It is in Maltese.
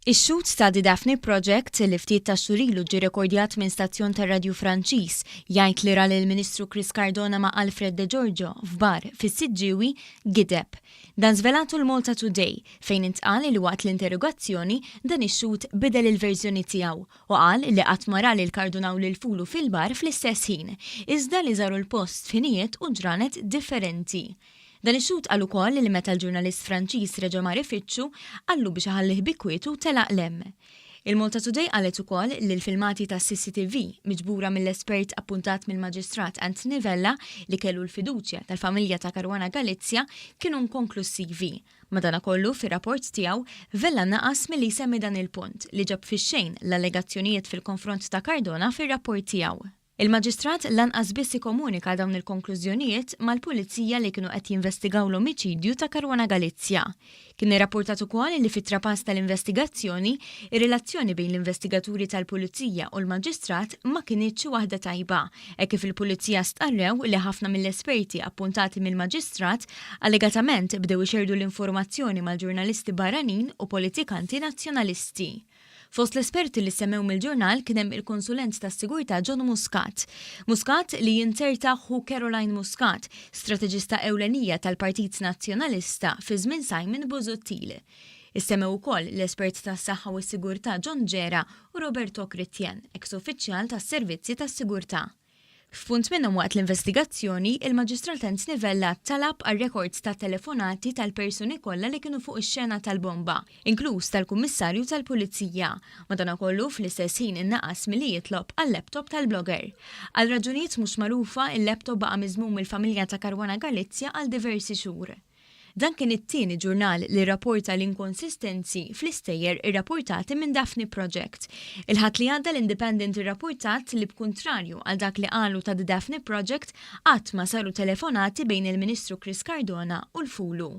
Ix-xut ta' The Daphne Project li ftit ta' xurilu ġi rekordjat minn stazzjon ta' radju Franċiż jgħid li ra lill-Ministru Chris Cardona ma' Alfred De Giorgio f'bar fis-Siġġiewi gideb. Dan żvelatu l-Malta Today fejn intqal li waqt l-interrogazzjoni dan ix-xut bidel il-verżjoni tiegħu u qal li qatt ma ra lil Cardona u lil Fulu fil-bar fl-istess ħin, iżda li żaru l-post f'ħinijiet u ġranet differenti. Dan ix-xut qal ukoll li meta l-ġurnalist Franċiż reġa' mar ifittxu qallu biex iħallih bi kwietu telaq lem. Il-Malta Today qalet ukoll li l-filmati ta' CCTV miġbura mill-espert appuntat mill-Maġistrat Anthony Vella li kellu l-fiduċja tal-familja ta' Caruana Galizia kienu inkonklusivi. Madankollu fir-rapport tiegħu Vella naqas milli jsemmi dan il-punt li ġab fix-xejn l-allegazzjonijiet fil-konfront ta' Cardona fir-rapport tiegħu. Il-Maġistrat lanqas biss ikkomunika dawn il-konklużjonijiet mal-Pulizija li kienu qed jinvestigaw l-omiċidju ta' Caruana Galizia. Kien irrapportat ukoll li fit-trapass tal-investigazzjoni ir-relazzjoni bejn l-investigaturi tal-Pulizija u l-Maġistrat ma kienitx waħda tajba, hekk kif il-Pulizija stqarrew li ħafna mill-esperti appuntati mill-Maġistrat allegatament bdew ixerdu l-informazzjoni mal-ġurnalisti barranin u politikanti nazzjonalisti. Fost l-esperti li semmew mill-ġurnal kien hemm il-konsulent tas-sigurtà John Muscat. Muscat li jinterta ħu Caroline Muscat, strateġista ewlenija tal-Partit Nazzjonalista fi żmien Simon Busuttil. Issemmew ukoll l-espert tas-saħħa u s-sigurtà John Ġera u Roberto Cretien, ex-uffiċjal tas-servizzi tas-sigurtà. F'punt minnhom waqt l-investigazzjoni, il-Maġistrat Anthony Vella talab għar-rekords ta' telefonati tal-persuni kollha li kienu fuq ix-xena tal-bomba, inkluż tal-Kummissarju tal-Pulizija. Madankollu fl-istess ħin innaqas milli jitlob għal-laptop tal-blogger. Għal raġunijiet mhux magħrufa, il-laptop baqa' miżmum mill-familja ta' Caruana Galizia għal diversi xhur. Dan kien it-tieni ġurnal li rrapporta l-inkonsistenzi fl-istejjer irrapportati minn Daphne Project. Il-ħadd li għadda l-Independent irrapportat li b'kuntrarju għal dak li qalu ta' The Daphne Project qatt ma saru telefonati bejn il-Ministru Chris Cardona u l-Fulu.